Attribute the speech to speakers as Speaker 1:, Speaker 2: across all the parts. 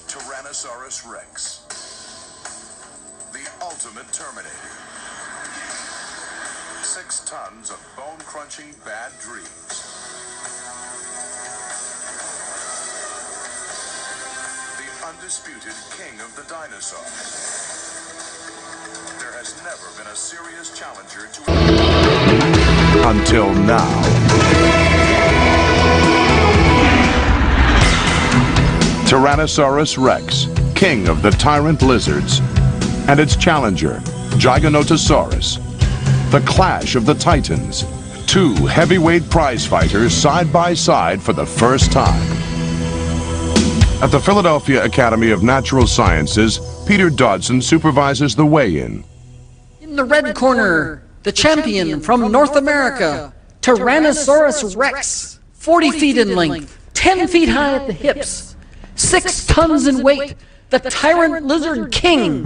Speaker 1: Tyrannosaurus Rex, the ultimate Terminator. 6 tons of bone-crunching bad dreams. The undisputed king of the dinosaurs. There has never been a serious challenger to...
Speaker 2: Until now. Tyrannosaurus Rex, king of the tyrant lizards, and its challenger, Giganotosaurus. The clash of the titans, 2 heavyweight prize fighters side by side for the first time. At the Philadelphia Academy of Natural Sciences, Peter Dodson supervises the weigh-in.
Speaker 3: In the red corner, the champion from North America, Tyrannosaurus Rex, 40 feet in length, 10 feet high at the hips, 6 tons in weight, the tyrant lizard king.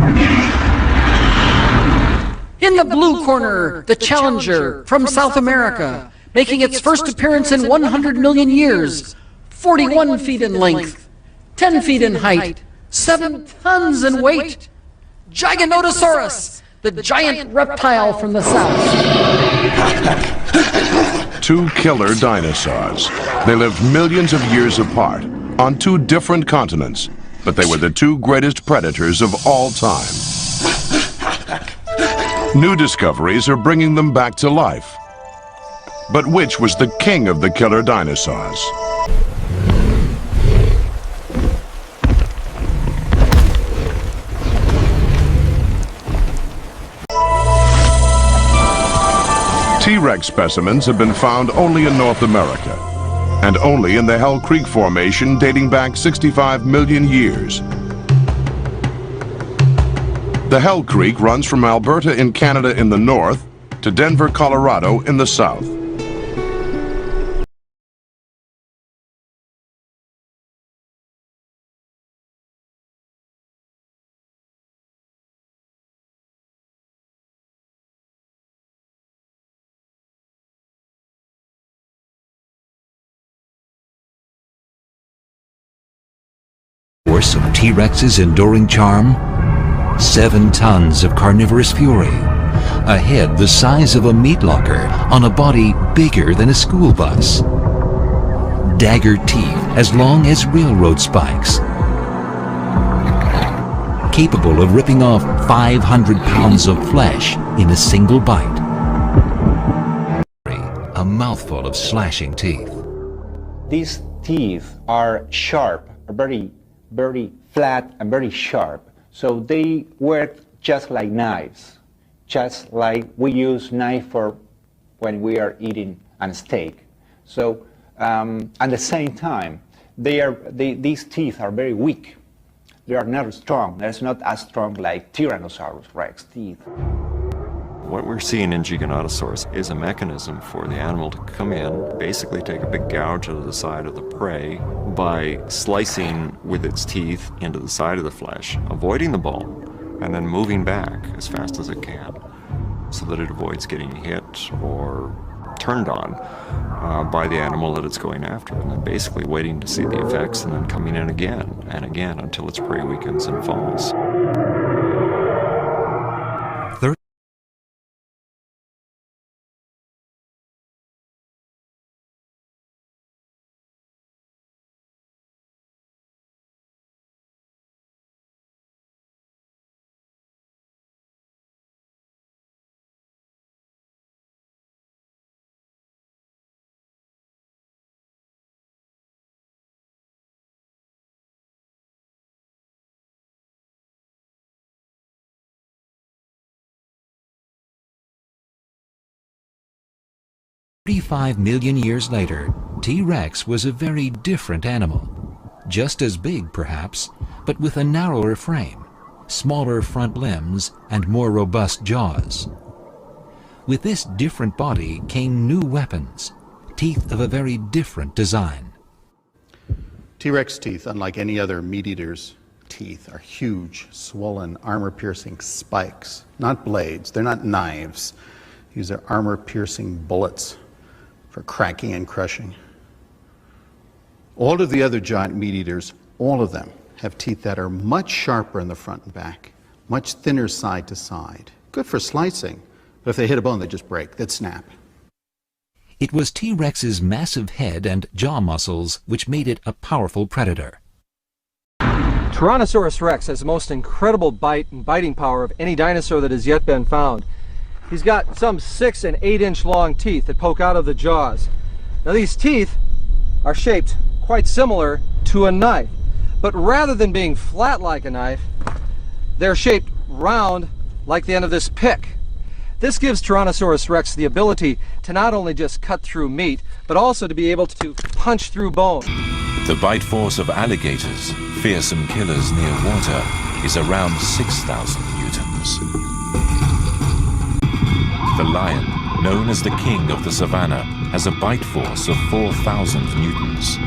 Speaker 3: In the blue corner, the challenger from South America, making its first appearance in 100 million years, 41 feet in length, 10 feet in height, 7 tons in weight, Giganotosaurus, the giant reptile from the south.
Speaker 2: 2 killer dinosaurs. They lived millions of years apart, on 2 different continents, but they were the 2 greatest predators of all time. New discoveries are bringing them back to life. But which was the king of the killer dinosaurs? T-Rex specimens have been found only in North America, and only in the Hell Creek Formation dating back 65 million years. The Hell Creek runs from Alberta in Canada in the north to Denver, Colorado in the south.
Speaker 4: Source of T-Rex's enduring charm? 7 tons of carnivorous fury, a head the size of a meat locker on a body bigger than a school bus, dagger teeth as long as railroad spikes, capable of ripping off 500 pounds of flesh in a single bite, a mouthful of slashing teeth.
Speaker 5: These teeth are sharp, very flat and very sharp. So they work just like knives, just like we use knife for when we are eating a steak. So at the same time, these teeth are very weak. They are not strong. They're not as strong like Tyrannosaurus Rex teeth.
Speaker 6: What we're seeing in Giganotosaurus is a mechanism for the animal to come in, basically take a big gouge out of the side of the prey by slicing with its teeth into the side of the flesh, avoiding the bone, and then moving back as fast as it can so that it avoids getting hit or turned on by the animal that it's going after, and then basically waiting to see the effects and then coming in again and again until its prey weakens and falls.
Speaker 4: 35 million years later, T-Rex was a very different animal. Just as big, perhaps, but with a narrower frame, smaller front limbs, and more robust jaws. With this different body came new weapons, teeth of a very different design.
Speaker 7: T-Rex teeth, unlike any other meat-eater's teeth, are huge, swollen, armor-piercing spikes. Not blades, they're not knives. These are armor-piercing bullets for cracking and crushing. All of the other giant meat-eaters, all of them, have teeth that are much sharper in the front and back, much thinner side to side. Good for slicing, but if they hit a bone, they just break, they'd snap.
Speaker 4: It was T-Rex's massive head and jaw muscles which made it a powerful predator.
Speaker 8: Tyrannosaurus rex has the most incredible bite and biting power of any dinosaur that has yet been found. He's got some 6 and 8 inch long teeth that poke out of the jaws. Now these teeth are shaped quite similar to a knife, but rather than being flat like a knife, they're shaped round like the end of this pick. This gives Tyrannosaurus rex the ability to not only just cut through meat, but also to be able to punch through bone.
Speaker 9: The bite force of alligators, fearsome killers near water, is around 6,000 newtons. The lion, known as the king of the savannah, has a bite force of 4,000 newtons.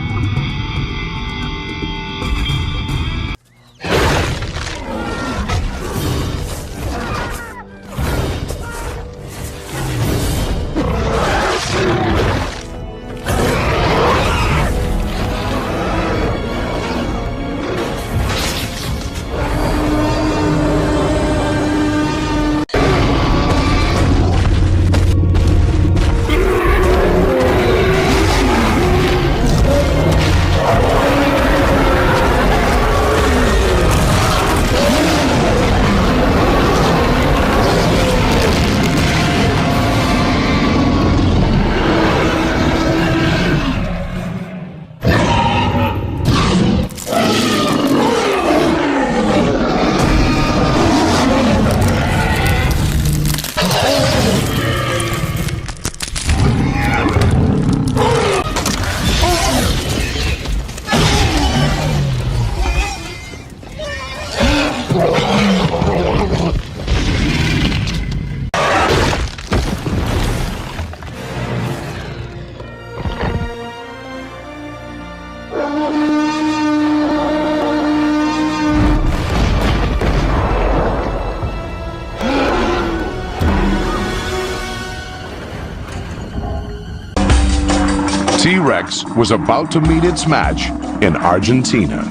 Speaker 2: T-Rex was about to meet its match in Argentina.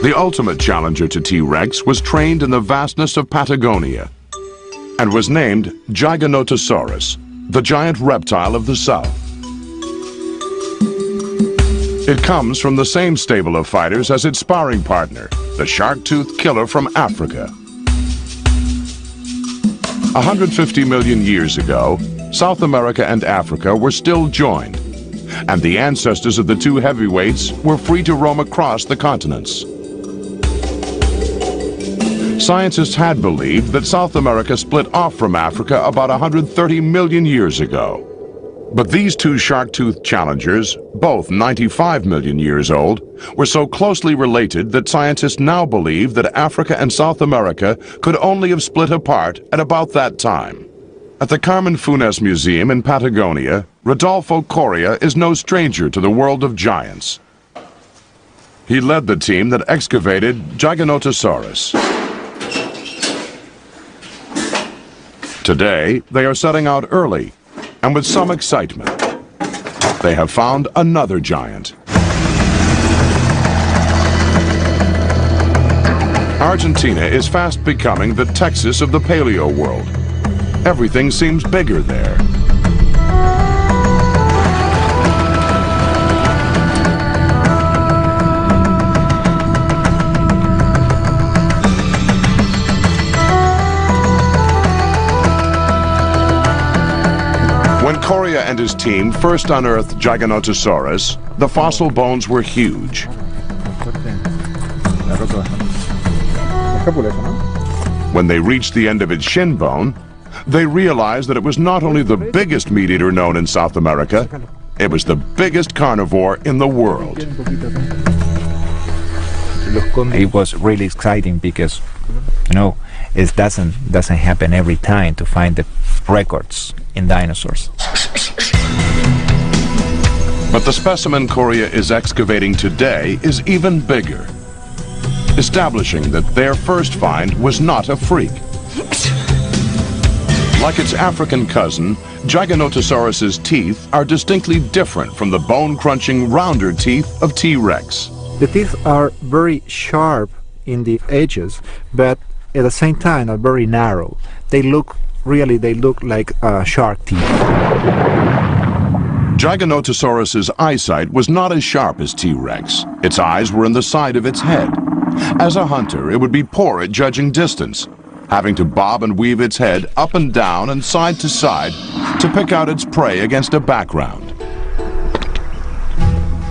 Speaker 2: The ultimate challenger to T-Rex was trained in the vastness of Patagonia and was named Giganotosaurus, the giant reptile of the south. It comes from the same stable of fighters as its sparring partner, the shark-toothed killer from Africa. 150 million years ago, South America and Africa were still joined, and the ancestors of the two heavyweights were free to roam across the continents. Scientists had believed that South America split off from Africa about 130 million years ago. But these two shark-toothed challengers, both 95 million years old, were so closely related that scientists now believe that Africa and South America could only have split apart at about that time. At the Carmen Funes Museum in Patagonia, Rodolfo Coria is no stranger to the world of giants. He led the team that excavated Giganotosaurus. Today, they are setting out early, and with some excitement. They have found another giant. Argentina is fast becoming the Texas of the paleo world. Everything seems bigger there. When Coria and his team first unearthed Giganotosaurus, the fossil bones were huge. When they reached the end of its shin bone, they realized that it was not only the biggest meat eater known in South America, it was the biggest carnivore in the world.
Speaker 10: It was really exciting because, you know, it doesn't happen every time to find the records in dinosaurs.
Speaker 2: But the specimen Coria is excavating today is even bigger, establishing that their first find was not a freak. Like its African cousin, Giganotosaurus's teeth are distinctly different from the bone-crunching, rounder teeth of T-Rex.
Speaker 10: The teeth are very sharp in the edges, but at the same time are very narrow. They look like shark teeth.
Speaker 2: Giganotosaurus's eyesight was not as sharp as T-Rex. Its eyes were in the side of its head. As a hunter, it would be poor at judging distance, having to bob and weave its head up and down and side to side to pick out its prey against a background.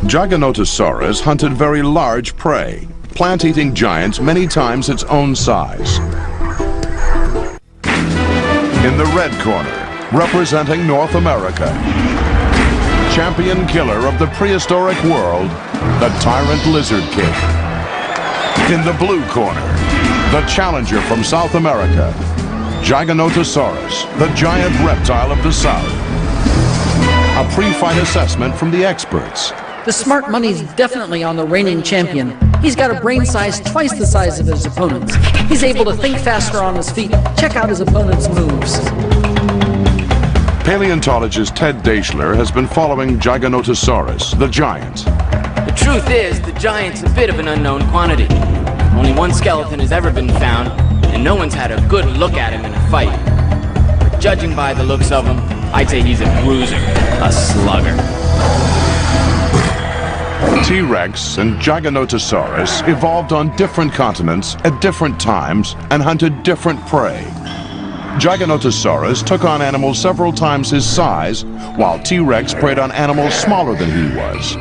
Speaker 2: Giganotosaurus hunted very large prey, plant-eating giants many times its own size. In the red corner, representing North America, champion killer of the prehistoric world, the Tyrant Lizard King. In the blue corner, the challenger from South America, Giganotosaurus, the giant reptile of the South. A pre-fight assessment from the experts.
Speaker 3: The smart money's definitely on the reigning champion. He's got a brain size twice the size of his opponent's. He's able to think faster on his feet, check out his opponent's moves.
Speaker 2: Paleontologist Ted Deichler has been following Giganotosaurus, the giant.
Speaker 11: The truth is, the giant's a bit of an unknown quantity. Only one skeleton has ever been found, and no one's had a good look at him in a fight. But judging by the looks of him, I'd say he's a bruiser, a slugger.
Speaker 2: T-Rex and Giganotosaurus evolved on different continents at different times and hunted different prey. Giganotosaurus took on animals several times his size, while T-Rex preyed on animals smaller than he was.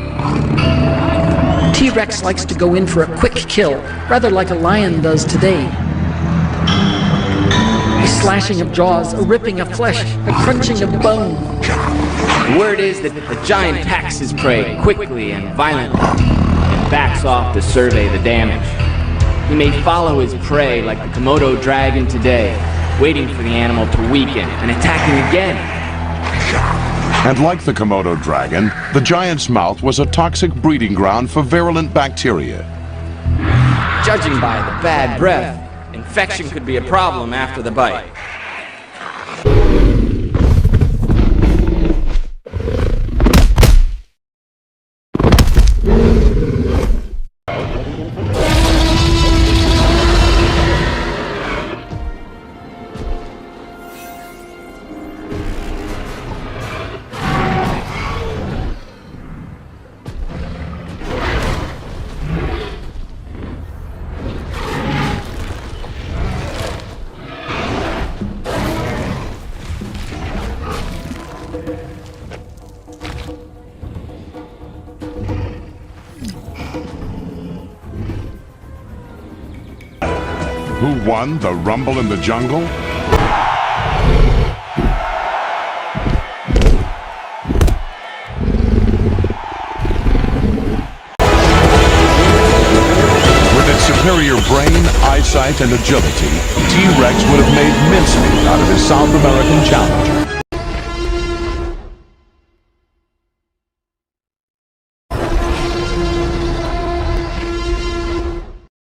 Speaker 3: T-Rex likes to go in for a quick kill, rather like a lion does today. A slashing of jaws, a ripping of flesh, a crunching of bone.
Speaker 11: The word is that the giant packs his prey quickly and violently, and backs off to survey the damage. He may follow his prey like the Komodo dragon today, waiting for the animal to weaken and attacking again.
Speaker 2: And like the Komodo dragon, the giant's mouth was a toxic breeding ground for virulent bacteria.
Speaker 11: Judging by the bad breath, infection could be a problem after the bite.
Speaker 2: Who won the Rumble in the Jungle? With its superior brain, eyesight, and agility, T-Rex would have made mincemeat out of his South American challenger.